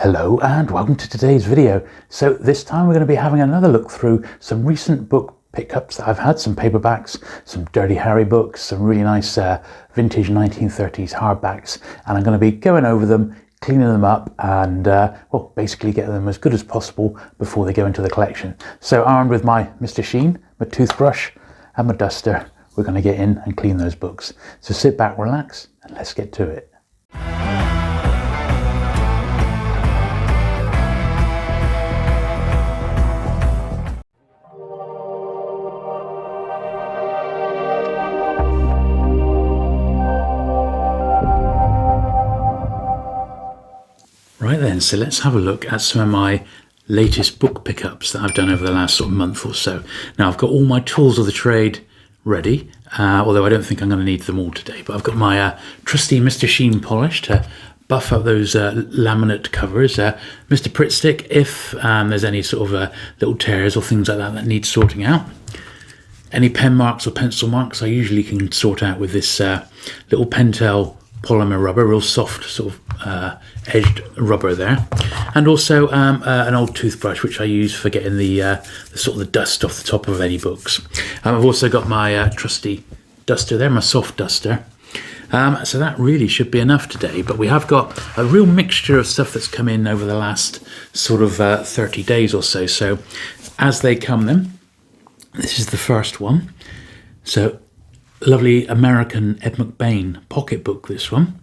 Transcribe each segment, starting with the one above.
Hello and welcome to today's video. So this time we're going to be having another look through some recent book pickups that I've had, some paperbacks, some Dirty Harry books, some really nice vintage 1930s hardbacks, and I'm going to be going over them, cleaning them up and well, basically getting them as good as possible before they go into the collection. So armed with my Mr. Sheen, my toothbrush and my duster, we're going to get in and clean those books. So sit back, relax and let's get to it. Right then, so let's have a look at some of my latest book pickups that I've done over the last sort of month or so. Now I've got all my tools of the trade ready, although I don't think I'm going to need them all today, but I've got my trusty Mr. Sheen polish to buff up those laminate covers, Mr. Pritt stick if there's any sort of little tears or things like that need sorting out. Any pen marks or pencil marks I usually can sort out with this little Pentel polymer rubber, real soft sort of edged rubber there, and also an old toothbrush which I use for getting the sort of the dust off the top of any books. I've also got my trusty duster there, my soft duster. So that really should be enough today, but we have got a real mixture of stuff that's come in over the last sort of 30 days or so. So as they come then, this is the first one. So lovely American Ed McBain pocketbook, this one.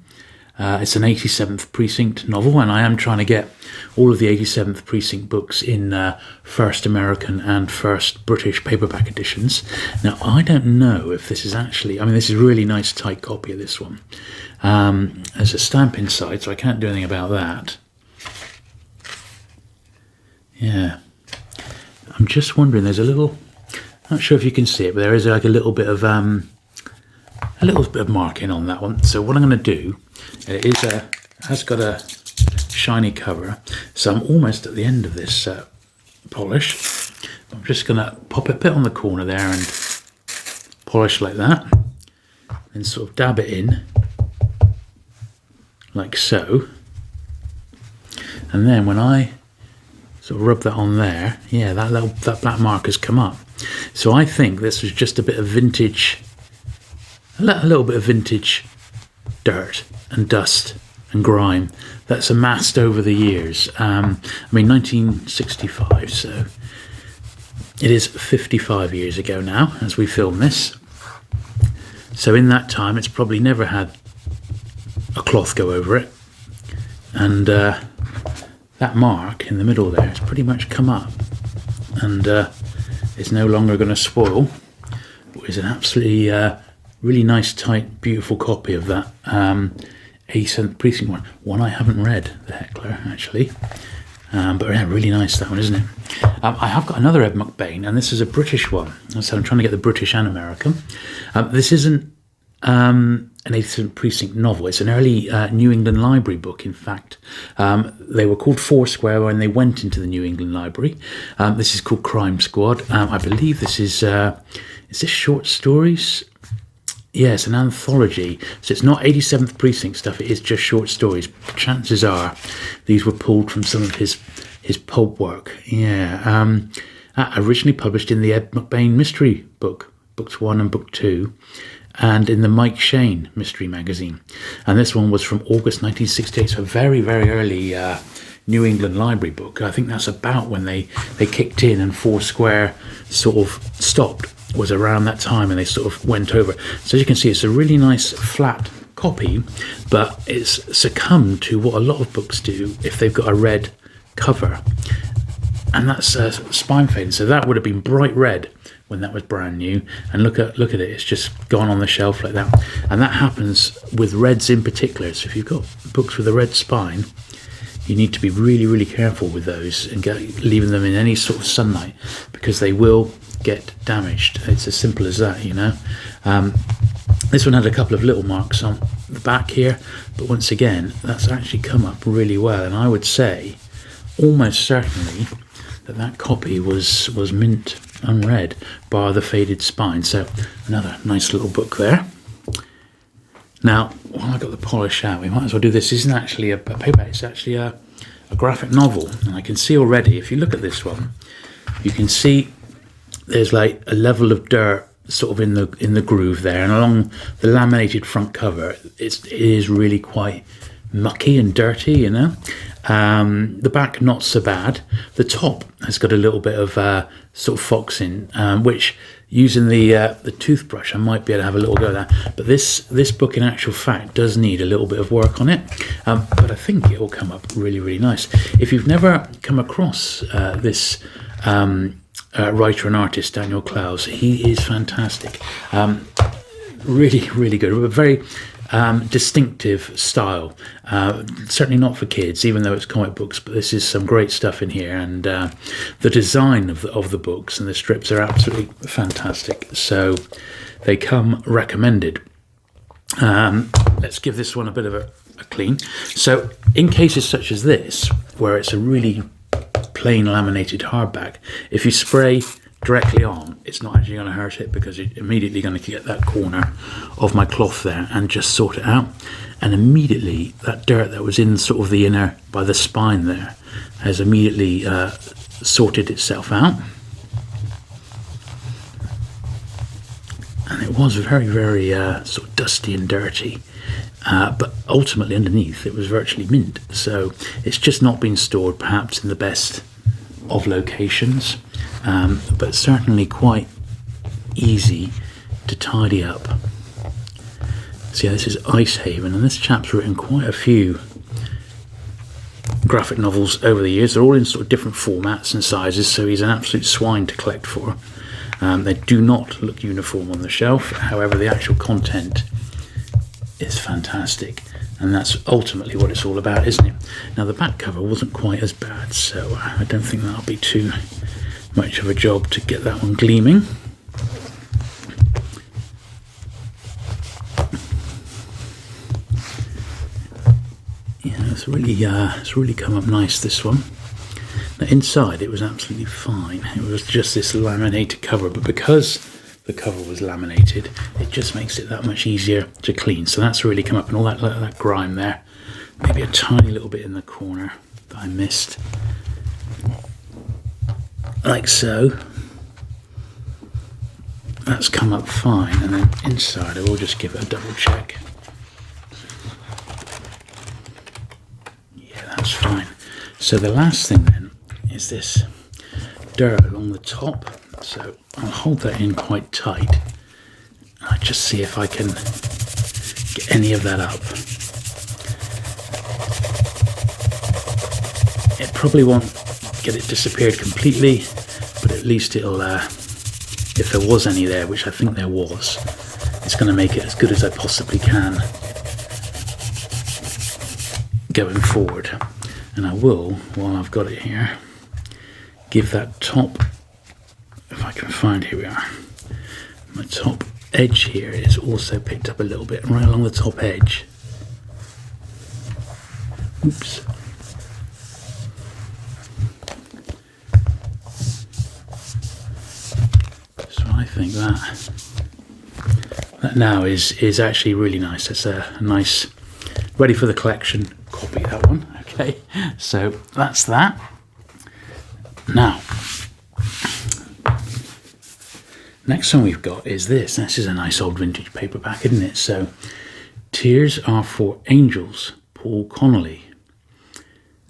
It's an 87th Precinct novel, and I am trying to get all of the 87th Precinct books in first American and first British paperback editions. Now, I don't know if this is actually, I mean, this is a really nice tight copy of this one. There's a stamp inside, so I can't do anything about that. Yeah. I'm just wondering, there's a little, not sure if you can see it, but there is like a little bit of marking on that one. So what I'm going to do, it has got a shiny cover, so I'm almost at the end of this polish. I'm just going to pop it a bit on the corner there and polish like that, and sort of dab it in like so, and then when I sort of rub that on there, yeah, that black mark has come up. So I think this was just a bit of vintage, a little bit of vintage dirt and dust and grime that's amassed over the years. I mean 1965, so it is 55 years ago now as we film this. So in that time it's probably never had a cloth go over it, and that mark in the middle there has pretty much come up, and it's no longer going to spoil. It's an absolutely really nice, tight, beautiful copy of that 87th Precinct one I haven't read, The Heckler, actually. But yeah, really nice, that one, isn't it? I have got another Ed McBain, and this is a British one. So I'm trying to get the British and American. This isn't an 87th Precinct novel. It's an early New England Library book, in fact. They were called Foursquare when they went into the New England Library. This is called Crime Squad. I believe this is this short stories? Yes, an anthology. So it's not 87th Precinct stuff, it is just short stories. Chances are these were pulled from some of his pulp work. Yeah. Originally published in the Ed McBain mystery book, books 1 and book 2, and in the Mike Shane mystery magazine. And this one was from August 1968, so a very, very early New England Library book. I think that's about when they kicked in and Foursquare sort of stopped, was around that time, and they sort of went over. So as you can see, it's a really nice flat copy, but it's succumbed to what a lot of books do if they've got a red cover, and that's spine fading. So that would have been bright red when that was brand new, and look at it, it's just gone on the shelf like that. And that happens with reds in particular. So if you've got books with a red spine, you need to be really, really careful with those and leaving them in any sort of sunlight, because they will get damaged. It's as simple as that, you know. This one had a couple of little marks on the back here, but once again, that's actually come up really well, and I would say almost certainly that copy was mint unread, bar the faded spine. So another nice little book there. Now, while I got the polish out, we might as well do this. This isn't actually a paperback, it's actually a a graphic novel. And I can see already, if you look at this one, you can see there's like a level of dirt sort of in the groove there, and along the laminated front cover, it is really quite mucky and dirty, you know. The back not so bad. The top has got a little bit of sort of foxing, which using the toothbrush I might be able to have a little go at that. But this book in actual fact does need a little bit of work on it, but I think it will come up really nice. If you've never come across this writer and artist, Daniel Clowes, he is fantastic. Really good, a very distinctive style. Certainly not for kids, even though it's comic books, but this is some great stuff in here, and the design of the books and the strips are absolutely fantastic, so they come recommended. Let's give this one a bit of a clean. So in cases such as this, where it's a really plain laminated hardback, if you spray directly on, it's not actually going to hurt it, because you're immediately going to get that corner of my cloth there and just sort it out, and immediately that dirt that was in sort of the inner by the spine there has immediately sorted itself out. And it was very sort of dusty and dirty, but ultimately underneath it was virtually mint, so it's just not been stored perhaps in the best of locations, but certainly quite easy to tidy up. So yeah, this is Icehaven, and this chap's written quite a few graphic novels over the years. They're all in sort of different formats and sizes, so he's an absolute swine to collect for. They do not look uniform on the shelf, however the actual content is fantastic, and that's ultimately what it's all about, isn't it? Now the back cover wasn't quite as bad, so I don't think that'll be too much of a job to get that one gleaming. Yeah, it's really come up nice, this one. Now inside it was absolutely fine. It was just this laminated cover, but because the cover was laminated, it just makes it that much easier to clean. So that's really come up, and all that grime there, maybe a tiny little bit in the corner that I missed, like so. That's come up fine, and then inside I will just give it a double check. Yeah, that's fine. So the last thing then is this dirt along the top, so I'll hold that in quite tight, and I'll just see if I can get any of that up. It probably won't get it disappeared completely, but at least it'll, if there was any there, which I think there was, it's going to make it as good as I possibly can going forward. And I will, while I've got it here, give that top, if I can find, here we are, my top edge here is also picked up a little bit, right along the top edge. Oops. So I think that now is actually really nice. It's a nice, ready for the collection copy, that one. Okay, so that's that. Now, next one we've got is this. This is a nice old vintage paperback, isn't it? So, Tears Are for Angels, Paul Connolly.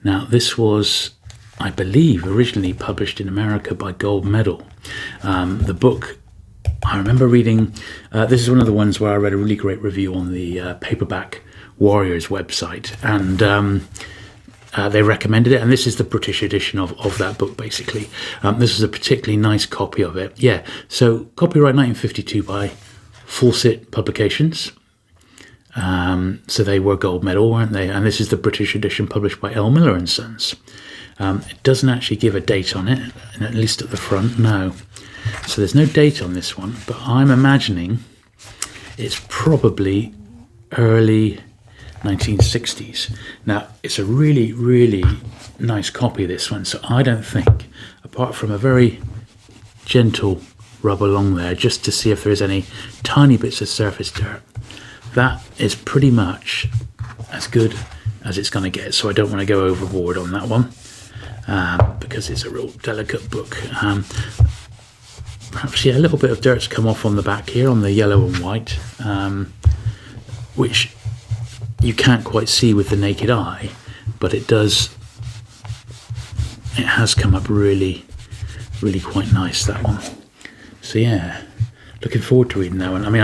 Now, this was, I believe, originally published in America by Gold Medal. The book, I remember reading, this is one of the ones where I read a really great review on the Paperback Warriors website, and they recommended it, and this is the British edition of that book, basically. This is a particularly nice copy of it. Yeah, so copyright 1952 by Fawcett Publications. So they were Gold Medal, weren't they? And this is the British edition published by L. Miller and Sons. It doesn't actually give a date on it, at least at the front, no. So there's no date on this one, but I'm imagining it's probably early 1960s. Now, it's a really, really nice copy, this one, so I don't think, apart from a very gentle rub along there, just to see if there's any tiny bits of surface dirt, that is pretty much as good as it's going to get, so I don't want to go overboard on that one, because it's a real delicate book. Perhaps, yeah, a little bit of dirt's come off on the back here on the yellow and white, which you can't quite see with the naked eye, but it has come up really, really quite nice, that one. So yeah, looking forward to reading that one. I mean,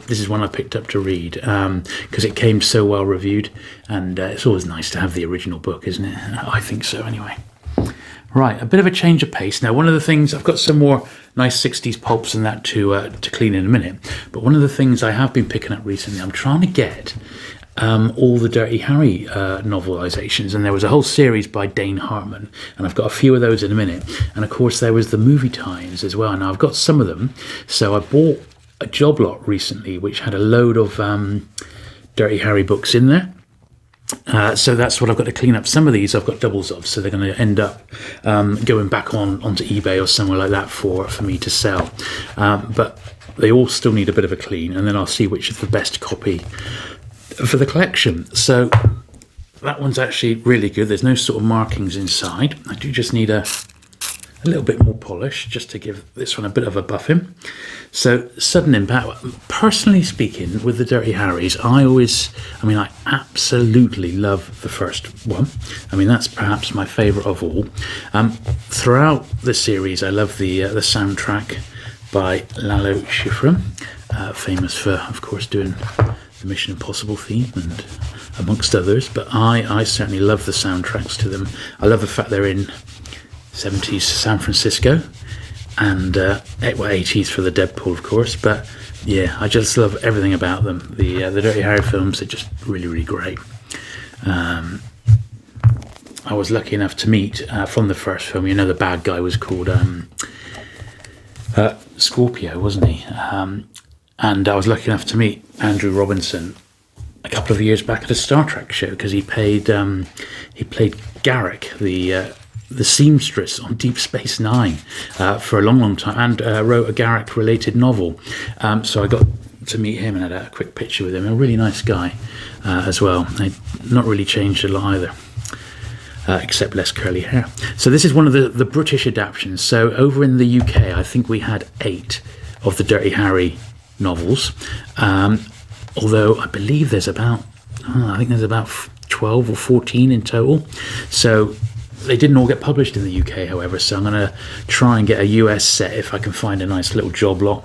this is one I picked up to read because it came so well reviewed, and it's always nice to have the original book, isn't it? I think so anyway. Right, a bit of a change of pace. Now, one of the things, I've got some more nice 60s pulps and that to clean in a minute, but one of the things I have been picking up recently, I'm trying to get all the Dirty Harry novelizations, and there was a whole series by Dane Hartman, and I've got a few of those in a minute, and of course there was the movie tie-ins as well. Now I've got some of them, so I bought a job lot recently which had a load of Dirty Harry books in there. So that's what I've got to clean up. Some of these I've got doubles of, so they're going to end up going back onto eBay or somewhere like that for me to sell. But they all still need a bit of a clean, and then I'll see which is the best copy for the collection. So that one's actually really good. There's no sort of markings inside. I do just need a little bit more polish just to give this one a bit of a buffing. So sudden impact, personally speaking, with the Dirty Harrys, I absolutely love the first one. I mean, that's perhaps my favourite of all. Throughout the series, I love the soundtrack by Lalo Schifrin, famous for, of course, doing the Mission Impossible theme and amongst others, but I certainly love the soundtracks to them. I love the fact they're in 70s San Francisco and 80s for the Deadpool, of course, but yeah, I just love everything about them. The Dirty Harry films are just really, really great. I was lucky enough to meet from the first film, the bad guy was called Scorpio, wasn't he? And I was lucky enough to meet Andrew Robinson a couple of years back at a Star Trek show, because he played Garrick, the seamstress on Deep Space Nine, for a long, long time, and wrote a Garrick-related novel. So I got to meet him and had a quick picture with him. A really nice guy as well. Not really changed a lot either, except less curly hair. So this is one of the British adaptations. So over in the UK, I think we had 8 of the Dirty Harry novels, although I believe there's about 12 or 14 in total. So they didn't all get published in the UK, however, so I'm going to try and get a US set if I can find a nice little job lot.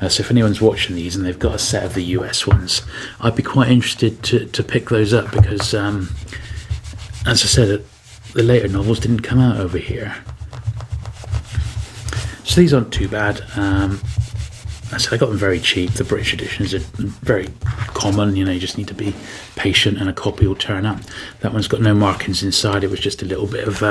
So if anyone's watching these and they've got a set of the US ones, I'd be quite interested to pick those up, because as I said, the later novels didn't come out over here. So these aren't too bad. I said I got them very cheap. The British editions are very common. You just need to be patient and a copy will turn up. That one's got no markings inside. It was just a little bit of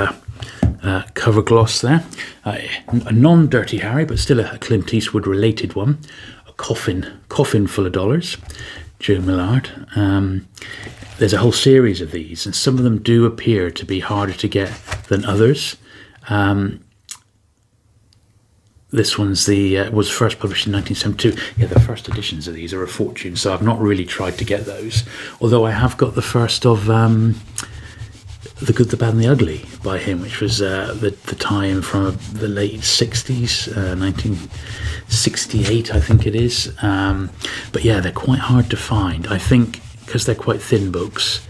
cover gloss there. A non-Dirty Harry, but still a Clint Eastwood related one. A coffin full of dollars. Joe Millard. There's a whole series of these, and some of them do appear to be harder to get than others. This one's was first published in 1972. Yeah, the first editions of these are a fortune, so I've not really tried to get those. Although I have got the first of The Good, the Bad and the Ugly by him, which was the tie-in from the late 60s, 1968, I think it is. But yeah, they're quite hard to find. I think because they're quite thin books,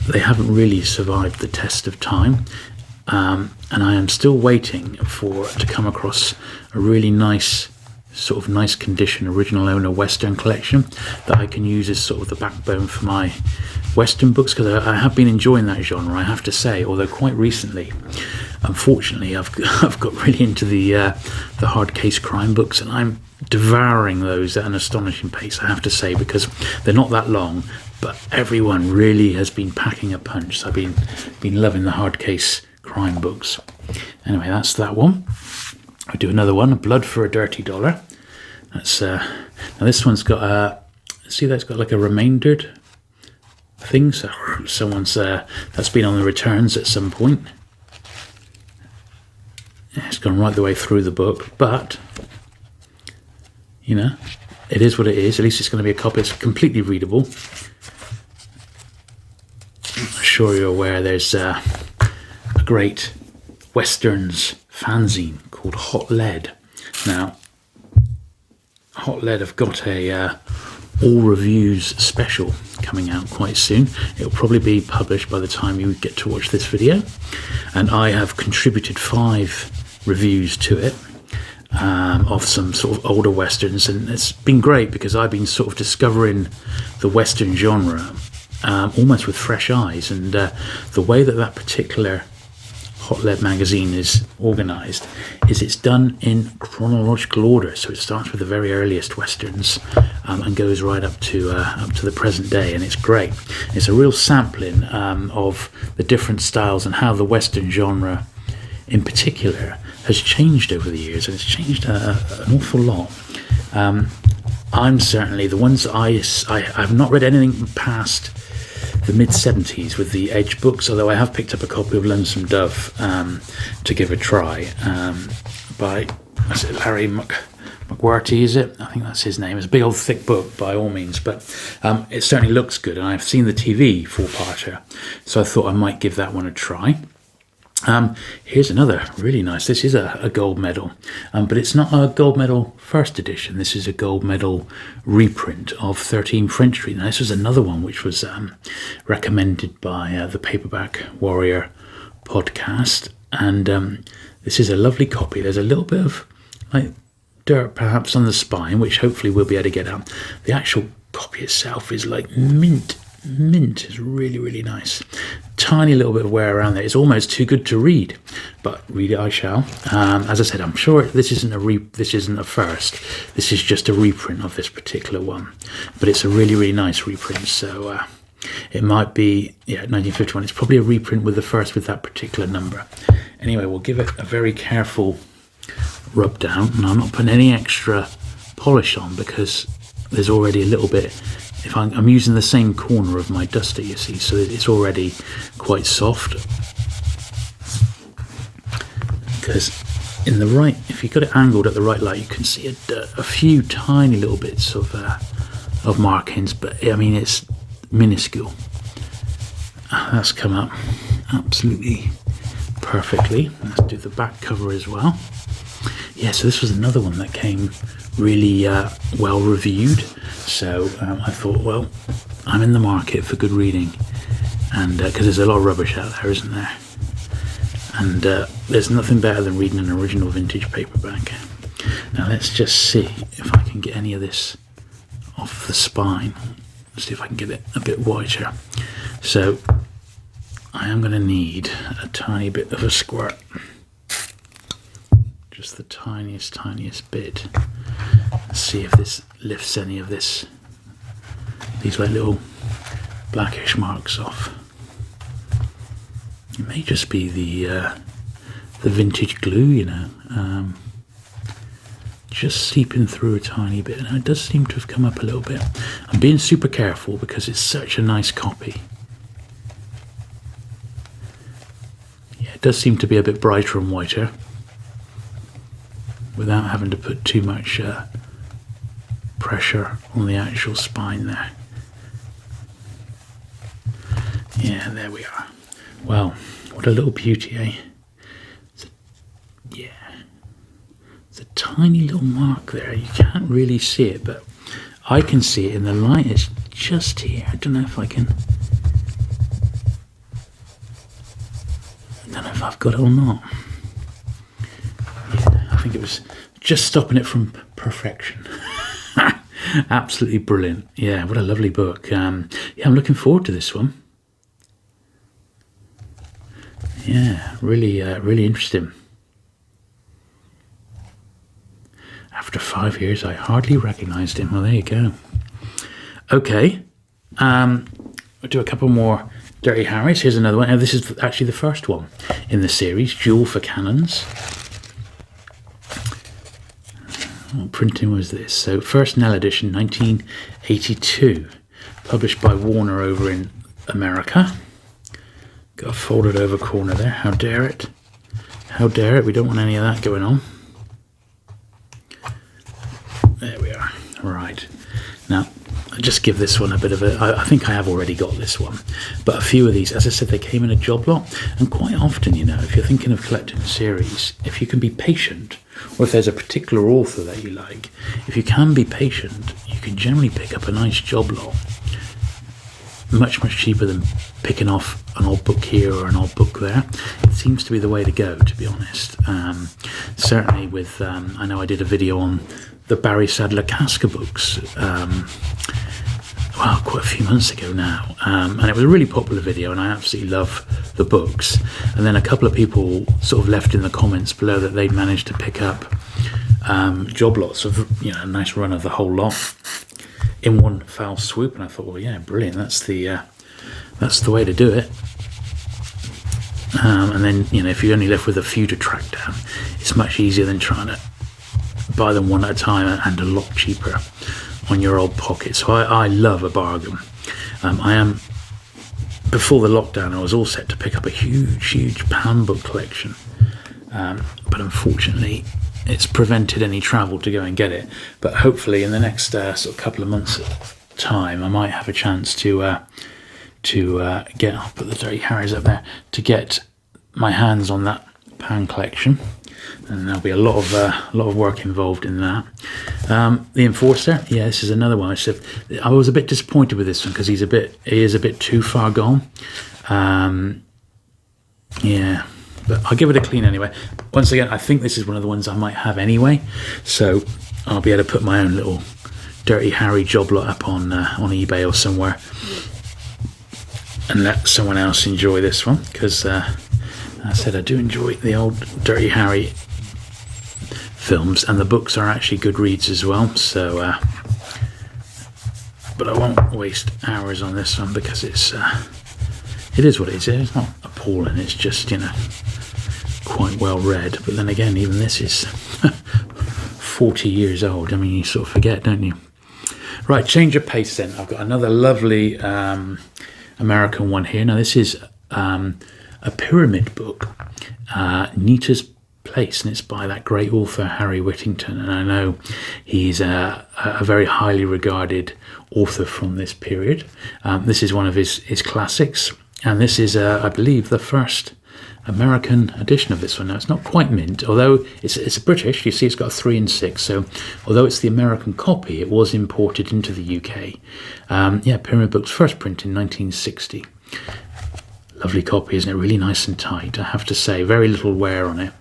they haven't really survived the test of time. And I am still waiting to come across a really nice, sort of nice condition, original owner Western collection that I can use as sort of the backbone for my Western books, because I have been enjoying that genre, I have to say, although quite recently, unfortunately, I've got really into the hard case crime books, and I'm devouring those at an astonishing pace, I have to say, because they're not that long, but everyone really has been packing a punch. So I've been loving the hard case crime books. Anyway, that's that one. I'll do another one, Blood for a Dirty Dollar. That's now this one's got see, that's got like a remaindered thing, so someone's that's been on the returns at some point. Yeah, it's gone right the way through the book, but it is what it is. At least it's going to be a copy. It's completely readable. sure you're aware, there's a great Westerns fanzine called Hot Lead. Now, Hot Lead have got a all reviews special coming out quite soon. It'll probably be published by the time you get to watch this video, and I have contributed 5 reviews to it of some sort of older westerns, and it's been great because I've been sort of discovering the western genre almost with fresh eyes, and the way that particular Hot Lead magazine is organised is it's done in chronological order, so it starts with the very earliest westerns and goes right up to the present day, and it's great. It's a real sampling of the different styles and how the western genre in particular has changed over the years, and it's changed an awful lot. I'm certainly the ones that I've not read anything past the mid-70s with the Edge books, although I have picked up a copy of Lonesome Dove to give a try by Larry McWherty, is it? I think that's his name. It's a big old thick book by all means, but it certainly looks good, and I've seen the TV 4-parter, so I thought I might give that one a try. Here's another really nice. This is a gold medal, but it's not a gold medal first edition. This is a gold medal reprint of 13 French Street. Now, this was another one which was recommended by the Paperback Warrior podcast, and this is a lovely copy. There's a little bit of like dirt perhaps on the spine, which hopefully we'll be able to get out. The actual copy itself is like mint. Is really, really nice. Tiny little bit of wear around there. It's almost too good to read, but read it I shall. As I said, I'm sure this isn't a first. This is just a reprint of this particular one, but it's a really, really nice reprint. So it might be 1951. It's probably a reprint with the first with that particular number. Anyway, we'll give it a very careful rub down, and I'm not putting any extra polish on because there's already a little bit. If I'm using the same corner of my duster, you see, so it's already quite soft. Because in the right, if you got it angled at the right light, you can see a few tiny little bits of markings, but I mean it's minuscule. That's come up absolutely perfectly. Let's do the back cover as well. Yeah, so this was another one that came really well reviewed. So I thought, well, I'm in the market for good reading, and because there's a lot of rubbish out there, isn't there? And there's nothing better than reading an original vintage paperback. Now let's just see if I can get any of this off the spine. Let's see if I can get it a bit whiter. So I am going to need a tiny bit of a squirt. Just the tiniest bit. Let's see if this lifts any of these like little blackish marks off. It may just be the vintage glue, you know, just seeping through a tiny bit. And it does seem to have come up a little bit. I'm being super careful because it's such a nice copy. Yeah, it does seem to be a bit brighter and whiter, without having to put too much pressure on the actual spine there. Yeah, there we are. Wow, what a little beauty, eh? It's a tiny little mark there. You can't really see it, but I can see it in the light. It's just here. I don't know if I've got it or not. Yeah, I think it was just stopping it from perfection. Absolutely brilliant. Yeah, what a lovely book. I'm looking forward to this one. Yeah, really interesting. After 5 years, I hardly recognised him. Well, there you go. Okay, we'll do a couple more Dirty Harrys. Here's another one. Now, this is actually the first one in the series, Duel for Cannons. What printing was this? So, first Nell edition, 1982, published by Warner over in America. Got a folded over corner there. How dare it? How dare it? We don't want any of that going on. There we are. Right. Now, just give this one a bit of I think I have already got this one, but a few of these, as I said, they came in a job lot. And quite often, if you're thinking of collecting a series, if you can be patient, or if there's a particular author that you like, if you can be patient, you can generally pick up a nice job lot much cheaper than picking off an old book here or an old book there. It seems to be the way to go, to be honest. Certainly with I know I did a video on the Barry Sadler Casca books quite a few months ago now, and it was a really popular video, and I absolutely love the books. And then a couple of people sort of left in the comments below that they'd managed to pick up job lots of a nice run of the whole lot in one foul swoop, and I thought, well, yeah, brilliant, that's the way to do it. And then if you're only left with a few to track down, it's much easier than trying to buy them one at a time, and a lot cheaper on your old pocket. So I love a bargain. Before the lockdown, I was all set to pick up a huge Pan book collection, but unfortunately it's prevented any travel to go and get it. But hopefully in the next sort of couple of months time, I might have a chance to get up at the Dirty Harry's up there to get my hands on that Pan collection, and there'll be a lot of work involved in that. The Enforcer, yeah, this is another one. I was a bit disappointed with this one because he is a bit too far gone. Yeah, but I'll give it a clean anyway. Once again, I think this is one of the ones I might have anyway, so I'll be able to put my own little Dirty Harry job lot up on eBay or somewhere and let someone else enjoy this one, because I said I do enjoy the old Dirty Harry films, and the books are actually good reads as well. So, but I won't waste hours on this one because it is what it is. It's not appalling. It's just quite well read. But then again, even this is 40 years old. I mean, you sort of forget, don't you? Right, change of pace then. I've got another lovely American one here. Now this is a pyramid book, Nita's Place, and it's by that great author Harry Whittington, and I know he's a very highly regarded author from this period. This is one of his classics, and this is I believe the first American edition of this one. Now it's not quite mint, although it's a British. You see it's got a 3 and 6, so although it's the American copy, it was imported into the UK. Pyramid Book's first print in 1960. Lovely copy, isn't it? Really nice and tight, I have to say. Very little wear on it.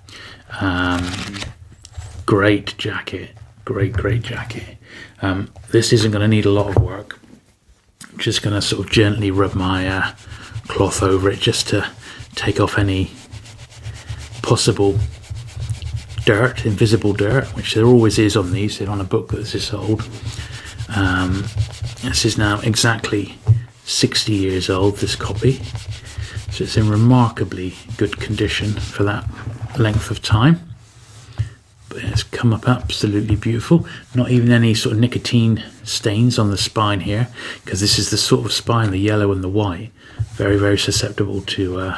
Great jacket. Great jacket. This isn't going to need a lot of work. I'm just going to sort of gently rub my cloth over it just to take off any possible dirt, invisible dirt, which there always is on these, on a book that's this old. This is now exactly 60 years old, this copy. So it's in remarkably good condition for that length of time. But it's come up absolutely beautiful. Not even any sort of nicotine stains on the spine here, because this is the sort of spine, the yellow and the white, very, very susceptible to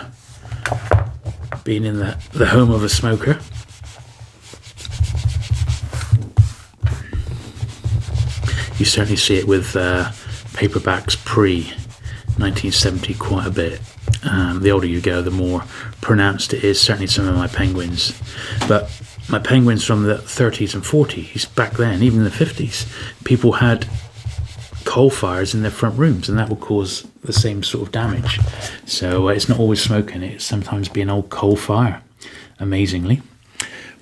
being in the home of a smoker. You certainly see it with paperbacks pre-1970 quite a bit. The older you go, the more pronounced it is. Certainly some of my penguins. But my penguins from the 30s and 40s, back then, even in the 50s, people had coal fires in their front rooms, and that would cause the same sort of damage. So it's not always smoking, it's sometimes be an old coal fire, amazingly.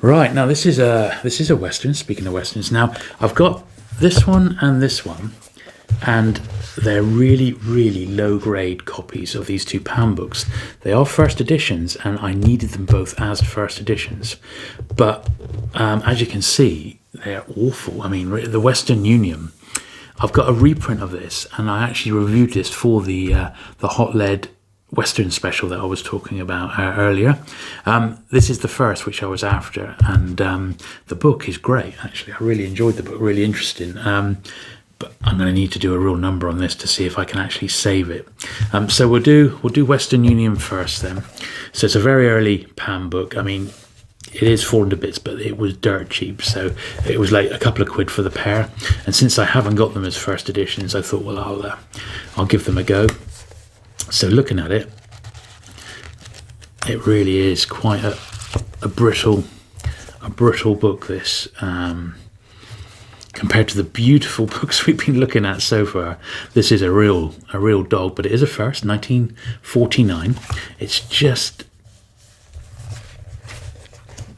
Right, now this is a Western, speaking of Westerns. Now, I've got this one, and they're really, really low-grade copies of these two Pan books. They are first editions, and I needed them both as first editions. But as you can see, they're awful. I mean, the Western Union, I've got a reprint of this, and I actually reviewed this for the Hot Lead Western special that I was talking about earlier. This is the first, which I was after, and the book is great, actually. I really enjoyed the book, really interesting. But I'm going to need to do a real number on this to see if I can actually save it. So we'll do Western Union first then. So it's a very early Pan book. I mean, it is falling to bits, but it was dirt cheap, so it was like a couple of quid for the pair. And since I haven't got them as first editions, I thought, well, I'll give them a go. So looking at it, it really is quite a brittle book, this, compared to the beautiful books we've been looking at so far. This is a real dog, but it is a first, 1949. It's just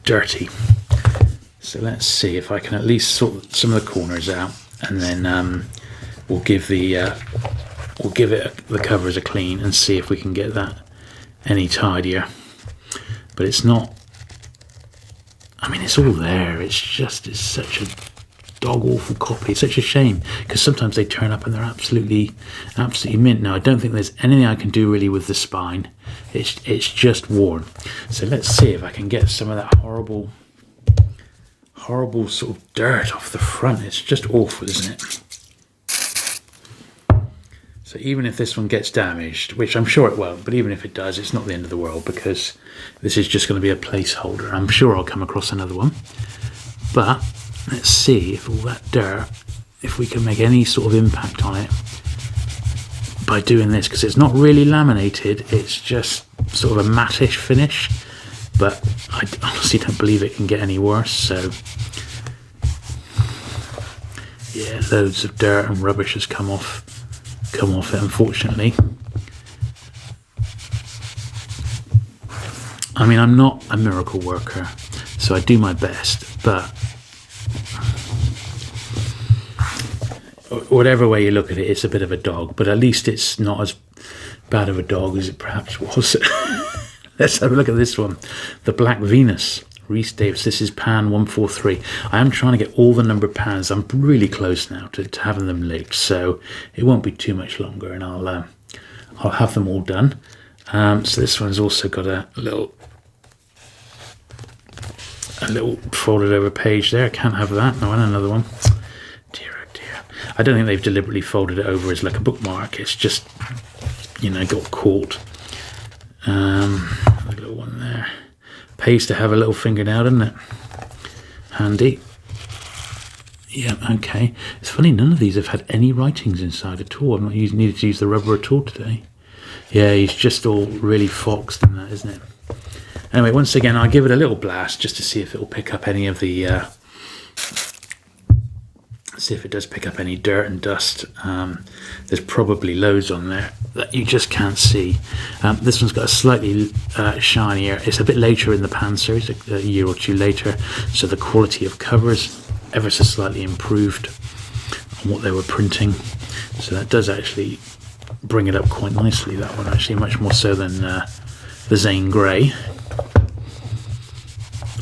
dirty. So let's see if I can at least sort some of the corners out, and then we'll give the covers a clean and see if we can get that any tidier. But it's not, I mean, it's all there. It's such a dog awful copy. It's such a shame, because sometimes they turn up and they're absolutely mint. Now, I don't think there's anything I can do really with the spine. It's just worn. So let's see if I can get some of that horrible sort of dirt off the front. It's just awful, isn't it? So even if this one gets damaged, which I'm sure it won't, but even if it does, it's not the end of the world, because this is just going to be a placeholder. I'm sure I'll come across another one. But let's see if all that dirt, if we can make any sort of impact on it by doing this, because it's not really laminated, it's just sort of a mattish finish, but I honestly don't believe it can get any worse. So yeah, loads of dirt and rubbish has come off it, unfortunately. I mean, I'm not a miracle worker, so I do my best, but whatever way you look at it, it's a bit of a dog, but at least it's not as bad of a dog as it perhaps was. Let's have a look at this one. The Black Venus, Rhys Davis. This is pan 143. I am trying to get all the numbered pans. I'm really close now to having them licked, so it won't be too much longer, and I'll have them all done. So this one's also got a little folded over page there. I can't have that. No, and another one. Dear, oh dear. I don't think they've deliberately folded it over as like a bookmark. It's just, got caught. A little one there. Pays to have a little fingernail, doesn't it? Handy. Yeah, okay. It's funny, none of these have had any writings inside at all. I've not needed to use the rubber at all today. Yeah, he's just all really foxed in that, isn't it? Anyway, once again, I'll give it a little blast just to see if it will pick up any of the... see if it does pick up any dirt and dust. There's probably loads on there that you just can't see. This one's got a slightly shinier. It's a bit later in the pan series, a year or two later, so the quality of covers ever so slightly improved on what they were printing. So that does actually bring it up quite nicely, that one actually, much more so than the Zane Grey.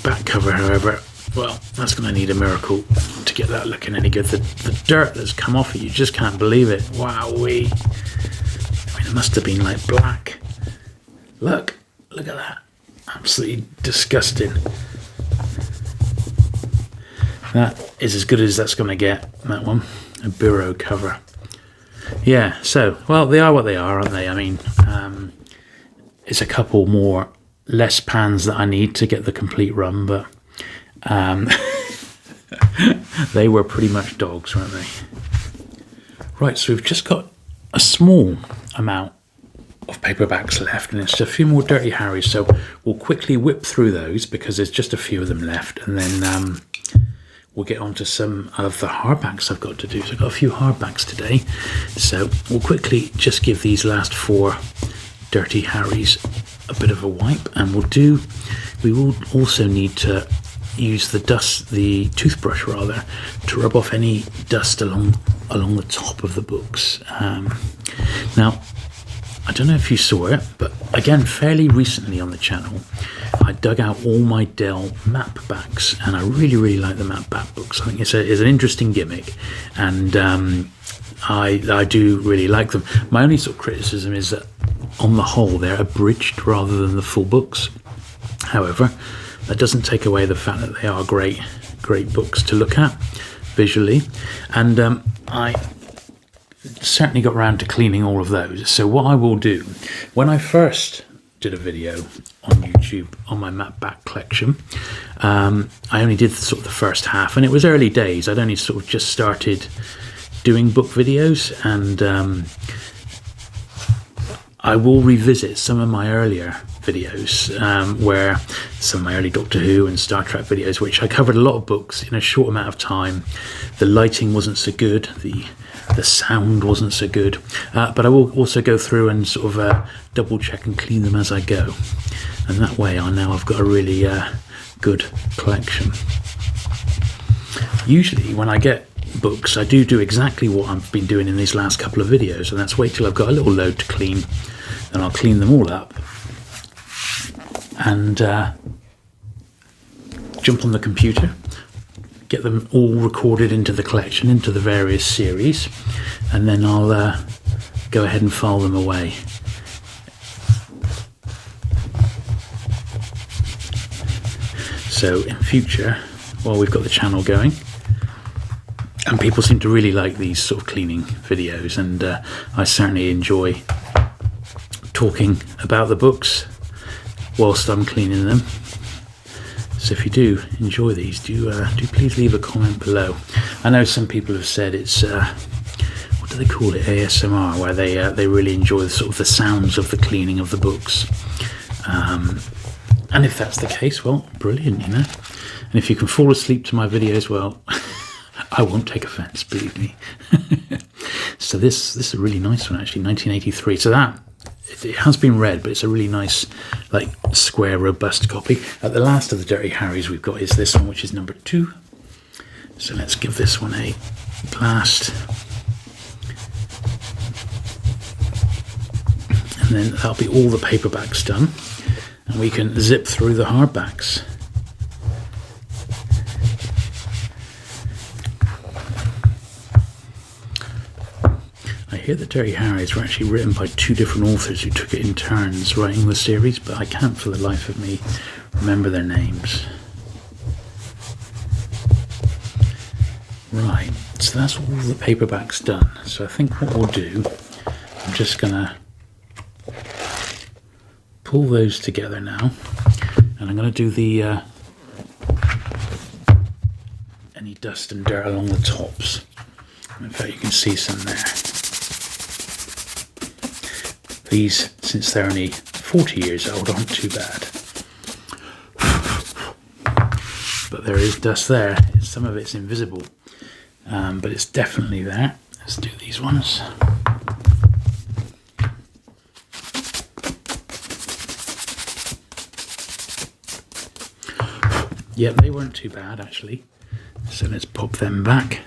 Back cover, however, well, that's going to need a miracle to get that looking any good. The dirt that's come off it, you just can't believe it. Wowee. I mean, it must have been like black. Look at that. Absolutely disgusting. That is as good as that's going to get, that one. A bureau cover. Yeah, so, well, they are what they are, aren't they? I mean, it's a couple more less pans that I need to get the complete run, but they were pretty much dogs, weren't they? Right, so we've just got a small amount of paperbacks left, and it's a few more Dirty Harrys, so we'll quickly whip through those because there's just a few of them left, and then we'll get on to some of the hardbacks I've got to do. So I've got a few hardbacks today, so we'll quickly just give these last 4 Dirty Harrys a bit of a wipe, and we will also need to use the toothbrush rather, to rub off any dust along the top of the books. Now, I don't know if you saw it, but again, fairly recently on the channel, I dug out all my Dell map backs, and I really, really like the map back books. I think it's an interesting gimmick, and I do really like them. My only sort of criticism is that on the whole they're abridged rather than the full books. However, that doesn't take away the fact that they are great books to look at visually, and I certainly got around to cleaning all of those. So what I will do, when I first did a video on YouTube on my map back collection. I only did sort of the first half, and it was early days. I'd only sort of just started doing book videos, and I will revisit some of my earlier videos, where some of my early Doctor Who and Star Trek videos, which I covered a lot of books in a short amount of time. The lighting wasn't so good, the sound wasn't so good, but I will also go through and sort of double check and clean them as I go, and that way I've got a really good collection. Usually when I get books, I do exactly what I've been doing in these last couple of videos, and that's wait till I've got a little load to clean, and I'll clean them all up and jump on the computer, get them all recorded into the collection, into the various series, and then I'll go ahead and file them away. So in future, while we've got the channel going, and people seem to really like these sort of cleaning videos, and I certainly enjoy talking about the books whilst I'm cleaning them. So if you do enjoy these, do please leave a comment below. I know some people have said it's what do they call it, ASMR, where they really enjoy the sort of the sounds of the cleaning of the books. And if that's the case, well, brilliant, you know. And if you can fall asleep to my videos, well, I won't take offence, believe me. So this is a really nice one, actually, 1983. So that it has been read, but it's a really nice, like, square, robust copy. The last of the Dirty Harrys we've got is this one, which is number 2. So let's give this one a blast. And then that'll be all the paperbacks done, and we can zip through the hardbacks. I hear the Dirty Harrys were actually written by 2 different authors who took it in turns writing the series, but I can't for the life of me remember their names. Right, so that's all the paperbacks done. So I think what we'll do, I'm just gonna pull those together now, and I'm gonna do the any dust and dirt along the tops. In fact, you can see some there. These, since they're only 40 years old, aren't too bad. But there is dust there. Some of it's invisible, but it's definitely there. Let's do these ones. Yep, they weren't too bad, actually. So let's pop them back.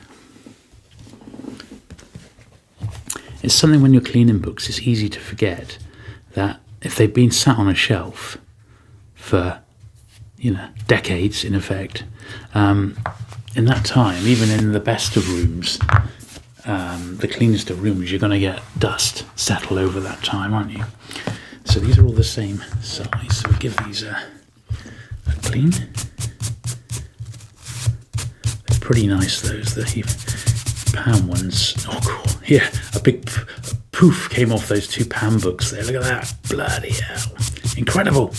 It's something when you're cleaning books, it's easy to forget that if they've been sat on a shelf for, you know, decades in effect, in that time, even in the best of rooms, the cleanest of rooms, you're going to get dust settle over that time, aren't you? So these are all the same size, so we'll give these a clean. They're pretty nice, those, the Pam ones. Oh, cool. Yeah, a big poof came off those 2 Pam books there. Look at that. Bloody hell. Incredible.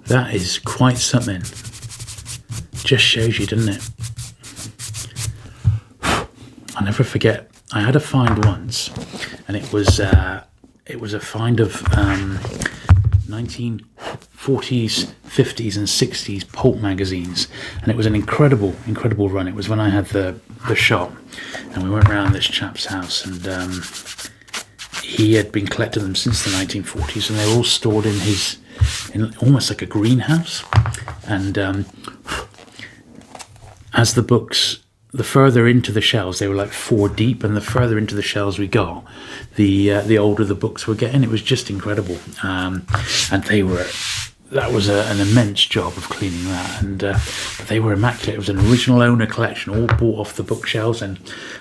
That is quite something. Just shows you, doesn't it? I'll never forget. I had a find once, and it was a find of 1940s, 50s and 60s pulp magazines, and it was an incredible run. It was when I had the shop, and we went around this chap's house, and he had been collecting them since the 1940s, and they were all stored in almost like a greenhouse. And as the books, the further into the shelves, they were like 4 deep, and the further into the shelves we got, the older the books were getting. It was just incredible, and that was an immense job of cleaning that, and they were immaculate. It was an original owner collection, all bought off the bookshelves, and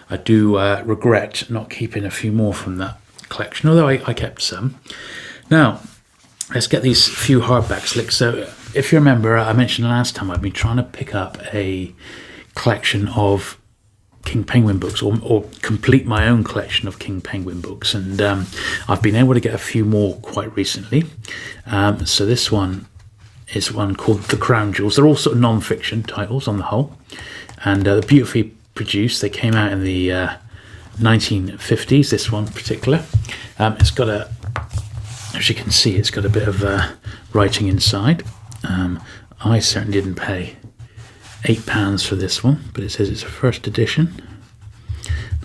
I do regret not keeping a few more from that collection, although I kept some. Now, let's get these few hardbacks licked. So if you remember, I mentioned last time I've been trying to pick up a collection of King Penguin books, or complete my own collection of King Penguin books, and I've been able to get a few more quite recently. So this one is one called The Crown Jewels. They're all sort of non-fiction titles on the whole, and they're beautifully produced. They came out in the 1950s, this one in particular. It's got a, as you can see, it's got a bit of writing inside. I certainly didn't pay £8 for this one, but it says it's a first edition.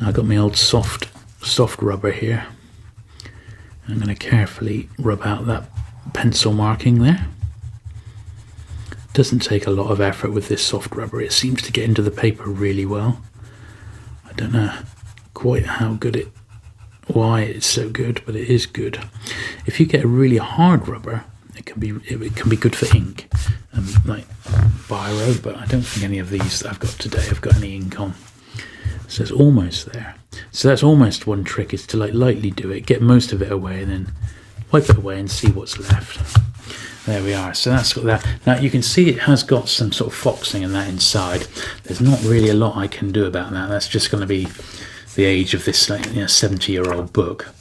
Now I've got my old soft rubber here. I'm going to carefully rub out that pencil marking there. Doesn't take a lot of effort with this soft rubber. It seems to get into the paper really well. I don't know quite why it's so good, but it is good. If you get a really hard rubber, it can be good for ink, like biro, but I don't think any of these that I've got today have got any ink on. So it's almost there. So that's almost one trick, is to like lightly do it, get most of it away, and then wipe it away and see what's left. There we are. So that's got that. Now you can see it has got some sort of foxing in that inside. There's not really a lot I can do about that. That's just going to be the age of this 70-year-old book.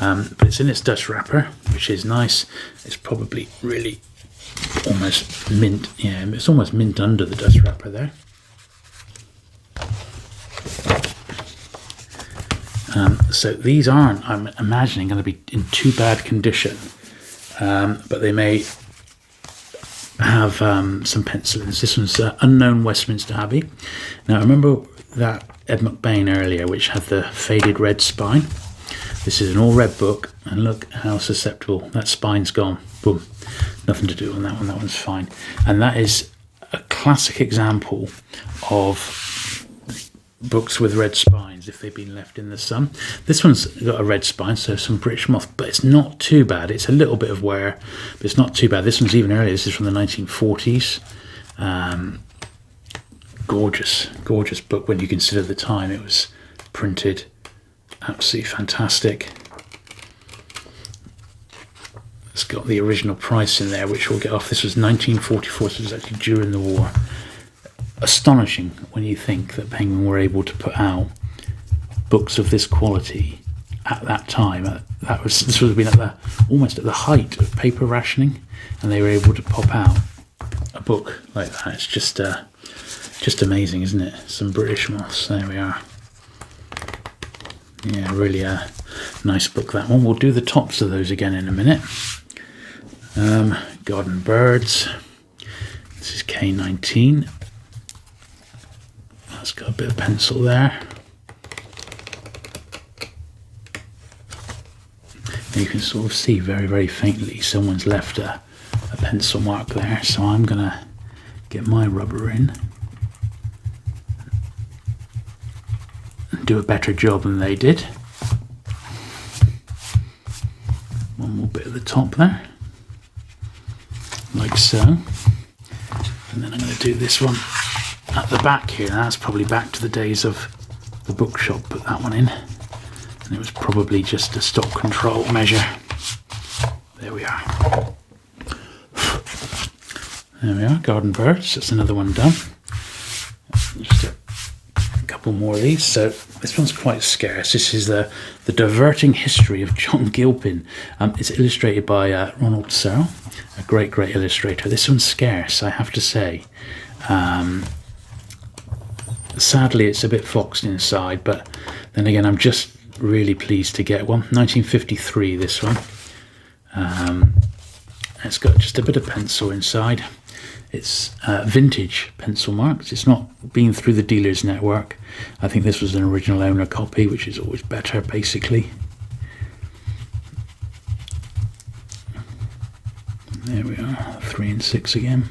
But it's in its dust wrapper, which is nice. It's probably really almost mint. Yeah, it's almost mint under the dust wrapper there. So these aren't, I'm imagining, going to be in too bad condition, but they may have some pencilings. This one's Unknown Westminster Abbey. Now I remember that Ed McBain earlier, which had the faded red spine. This is an all red book, and look how susceptible that spine's gone. Boom, nothing to do on that one. That one's fine. And that is a classic example of books with red spines if they've been left in the sun. This one's got a red spine, so some British moth, but it's not too bad. It's a little bit of wear, but it's not too bad. This one's even earlier. This is from the 1940s. Gorgeous book when you consider the time it was printed. Absolutely fantastic. It's got the original price in there, which we'll get off. This was 1944, so it was actually during the war. Astonishing when you think that Penguin were able to put out books of this quality at that time. This would have been almost at the height of paper rationing, and they were able to pop out a book like that. It's just amazing, isn't it? Some British moths. There we are. Yeah, really a nice book, that one. We'll do the tops of those again in a minute. Garden Birds. This is K19. That's got a bit of pencil there. And you can sort of see very, very faintly someone's left a pencil mark there. So I'm going to get my rubber in and do a better job than they did. One more bit at the top there, like so. And then I'm going to do this one at the back here. Now that's probably back to the days of the bookshop. Put that one in, and it was probably just a stock control measure. There we are. There we are, Garden Birds. That's another one done. Just a couple more of these. So this one's quite scarce. This is the Diverting History of John Gilpin. It's illustrated by Ronald Searle, a great illustrator. This one's scarce, I have to say. Sadly, it's a bit foxed inside, but then again, I'm just really pleased to get one. 1953, this one. It's got just a bit of pencil inside. It's vintage pencil marks. It's not been through the dealer's network. I think this was an original owner copy, which is always better, basically. There we are, 3 and 6 again.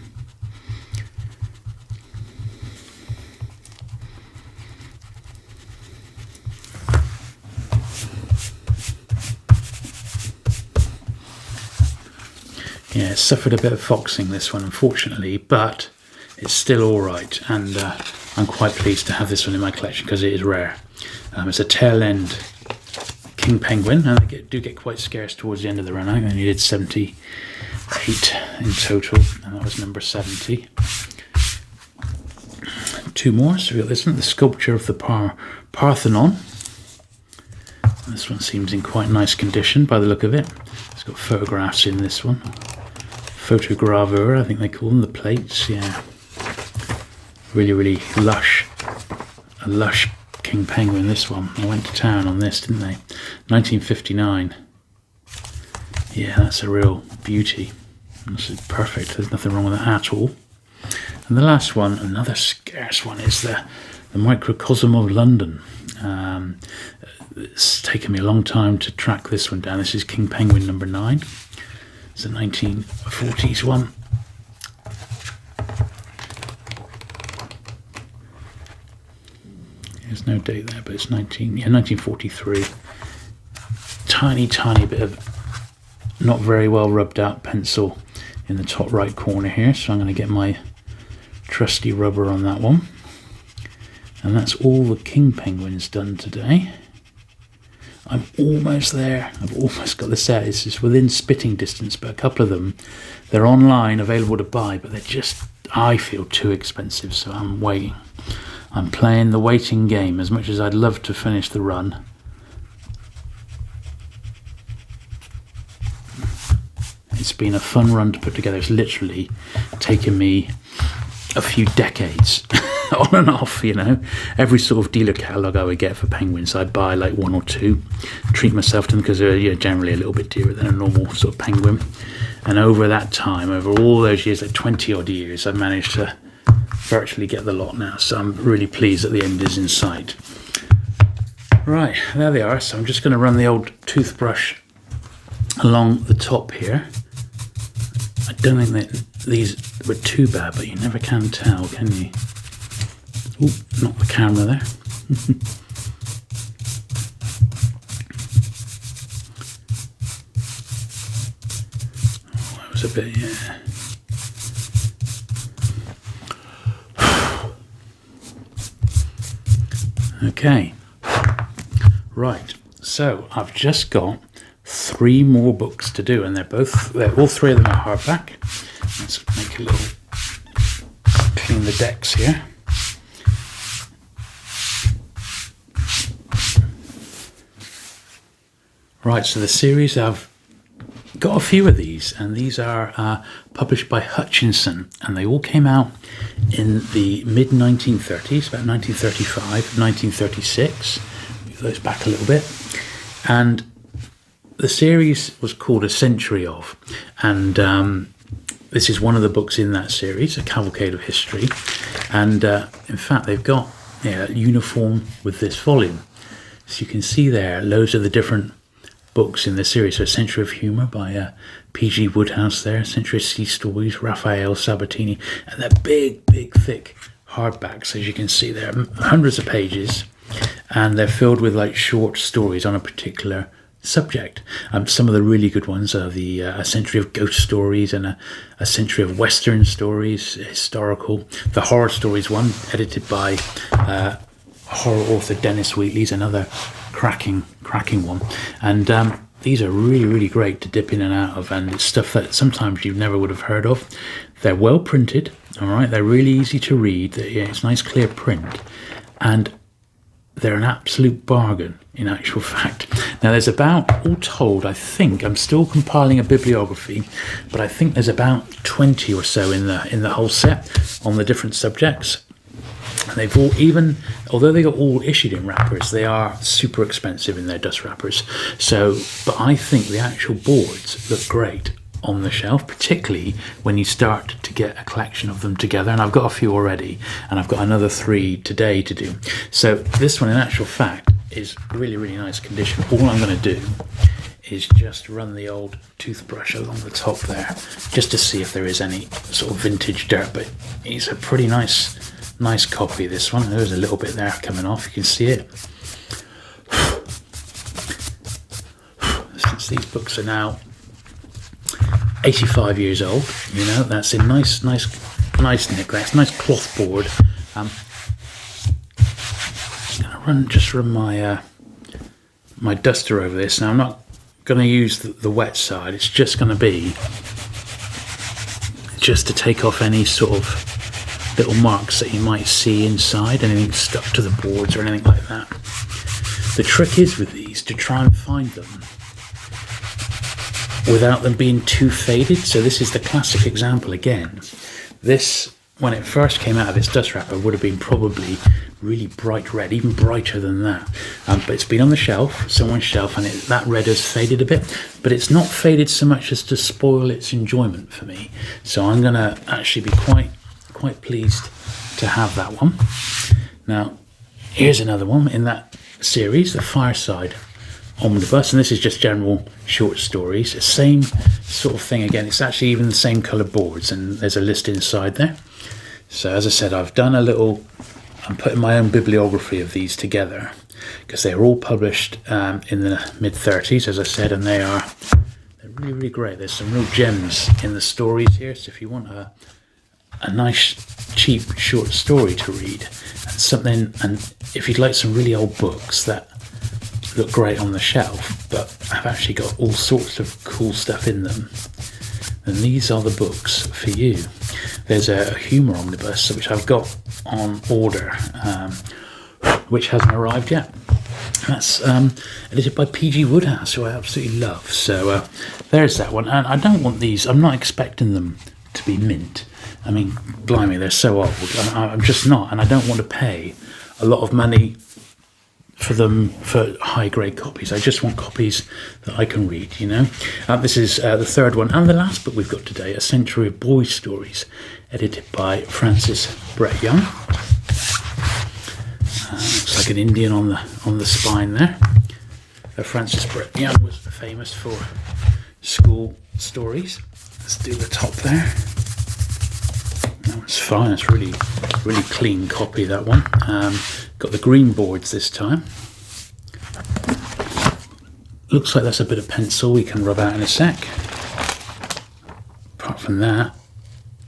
Yeah, it suffered a bit of foxing, this one, unfortunately, but it's still all right, and I'm quite pleased to have this one in my collection because it is rare. It's a tail end King Penguin, and they do get quite scarce towards the end of the run. I only did 78 in total, and that was number 70. two more. So we've got this one, the sculpture of the Parthenon. This one seems in quite nice condition by the look of it. It's got photographs in this one. Photogravure, I think they call them, the plates, yeah. Really, really lush. A lush king penguin, this one. They went to town on this, didn't they? 1959. Yeah, that's a real beauty. This is perfect. There's nothing wrong with that at all. And the last one, another scarce one, is the Microcosm of London. It's taken me a long time to track this one down. This is King Penguin number 9. It's a 1940s one. There's no date there, but it's 1943. Tiny, tiny bit of not very well rubbed out pencil in the top right corner here. So I'm going to get my trusty rubber on that one. And that's all the king penguins done today. I'm almost there. I've almost got the set. It's just within spitting distance, but a couple of them, they're online, available to buy, but they're just, I feel, too expensive, so I'm waiting. I'm playing the waiting game as much as I'd love to finish the run. It's been a fun run to put together. It's literally taken me a few decades on and off, you know. Every sort of dealer catalogue I would get for penguins, I'd buy like one or two, treat myself to them because they're generally a little bit dearer than a normal sort of penguin. And over that time, over all those years, like 20 odd years, I've managed to virtually get the lot now. So I'm really pleased that the end is in sight. Right, there they are. So I'm just going to run the old toothbrush along the top here. I don't think that these were too bad, but you never can tell, can you? Ooh, not the camera there. Oh, that was a bit, yeah. Okay. Right. So I've just got 3 more books to do, and all 3 of them are hardback. Let's make a little clean the decks here. Right, so the series, I've got a few of these, and these are published by Hutchinson, and they all came out in the mid-1930s, about 1935, 1936. Move those back a little bit. And the series was called A Century Of, and this is one of the books in that series, A Cavalcade of History. And in fact, they've got a uniform with this volume. So you can see there loads of the different books in the series. So A Century of Humour by P.G. Wodehouse there, A Century of Sea Stories, Raphael Sabatini, and they're big, big, thick hardbacks, as you can see there, hundreds of pages, and they're filled with like short stories on a particular subject. Some of the really good ones are the A Century of Ghost Stories and a Century of Western Stories, historical. The Horror Stories one, edited by horror author Dennis Wheatley's another cracking one. And these are really, really great to dip in and out of, and it's stuff that sometimes you never would have heard of. They're well printed, all right? They're really easy to read. It's nice, clear print, and they're an absolute bargain in actual fact. Now there's about, all told, I think, I'm still compiling a bibliography, but I think there's about 20 or so in the whole set on the different subjects. And they've all, even although they got all issued in wrappers, they are super expensive in their dust wrappers. So, but I think the actual boards look great on the shelf, particularly when you start to get a collection of them together. And I've got a few already, and I've got another 3 today to do. So this one, in actual fact, is really, really nice condition. All I'm going to do is just run the old toothbrush along the top there, just to see if there is any sort of vintage dirt. But it's a pretty nice copy, this one. There's a little bit there coming off, you can see it. Since these books are now 85 years old, you know, that's a nice necklace, nice cloth board. I'm gonna run my duster over this. Now I'm not gonna use the wet side, it's just gonna be just to take off any sort of little marks that you might see inside, anything stuck to the boards or anything like that. The trick is with these to try and find them without them being too faded. So this is the classic example again. This, when it first came out of its dust wrapper, would have been probably really bright red, even brighter than that. But it's been on the shelf, someone's shelf, and that red has faded a bit. But it's not faded so much as to spoil its enjoyment for me. So I'm going to actually be quite pleased to have that one. Now, here's another one in that series, the Fireside Omnibus, and this is just general short stories. Same sort of thing again. It's actually even the same colour boards, and there's a list inside there. So as I said, I've done I'm putting my own bibliography of these together because they're all published in the mid-30s, as I said, and they're really, really great. There's some real gems in the stories here. So if you want a nice, cheap, short story to read, and if you'd like some really old books that look great on the shelf but have actually got all sorts of cool stuff in them, then these are the books for you. There's a humour omnibus which I've got on order, which hasn't arrived yet. That's edited by P.G. Woodhouse, who I absolutely love. So there's that one. And I don't want these, I'm not expecting them to be mint. I mean, blimey, they're so old. I'm just not, and I don't want to pay a lot of money for them for high-grade copies. I just want copies that I can read, you know. This is the third one and the last book we've got today, A Century of Boys' Stories, edited by Francis Brett Young. Looks like an Indian on the spine there. Francis Brett Young was famous for school stories. Let's do the top there. That's fine. It's really clean copy, that one. Got the green boards this time. Looks like that's a bit of pencil we can rub out in a sec. Apart from that,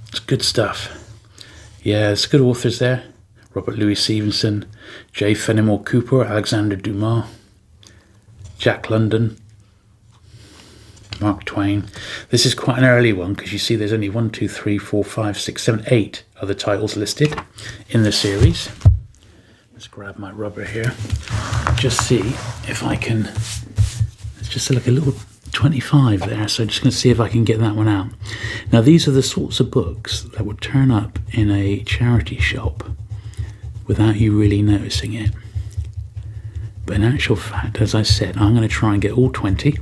it's good stuff. Yeah, there's good authors there. Robert Louis Stevenson, J. Fenimore Cooper, Alexander Dumas, Jack London, Mark Twain. This is quite an early one because you see there's only 1, 2, 3, 4, 5, 6, 7, 8 other titles listed in the series. Let's grab my rubber here. Just see if I can. It's just like a little 25 there, so I'm just going to see if I can get that one out. Now these are the sorts of books that would turn up in a charity shop without you really noticing it. But in actual fact, as I said, I'm going to try and get all 20.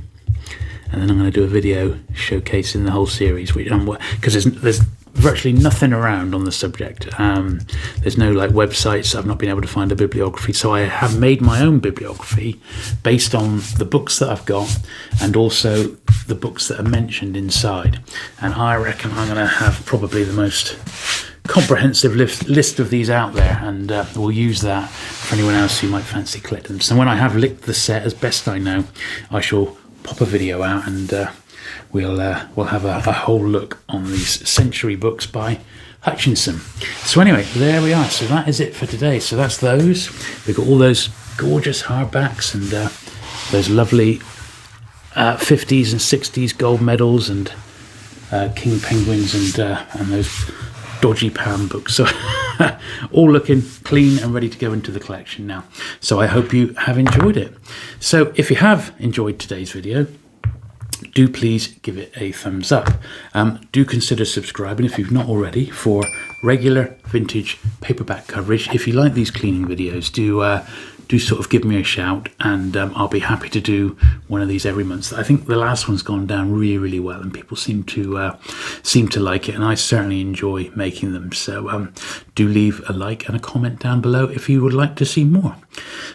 And then I'm going to do a video showcasing the whole series, because there's virtually nothing around on the subject. There's no websites. I've not been able to find a bibliography, so I have made my own bibliography based on the books that I've got and also the books that are mentioned inside. And I reckon I'm going to have probably the most comprehensive list of these out there, and we'll use that for anyone else who might fancy collecting them. So when I have licked the set as best I know, I shall pop a video out, and we'll have a whole look on these century books by Hutchinson. So anyway, there we are. So that is it for today. So that's those. We've got all those gorgeous hardbacks and those lovely 50s and 60s gold medals and King Penguins and those dodgy Pam books. So all looking clean and ready to go into the collection now. So I hope you have enjoyed it. So if you have enjoyed today's video, do please give it a thumbs up. Do consider subscribing if you've not already for regular vintage paperback coverage. If you like these cleaning videos, do sort of give me a shout, and I'll be happy to do one of these every month. I think the last one's gone down really, really well, and people seem to like it, and I certainly enjoy making them. So do leave a like and a comment down below if you would like to see more.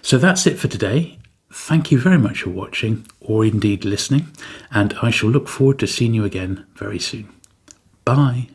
So that's it for today. Thank you very much for watching, or indeed listening, and I shall look forward to seeing you again very soon. Bye.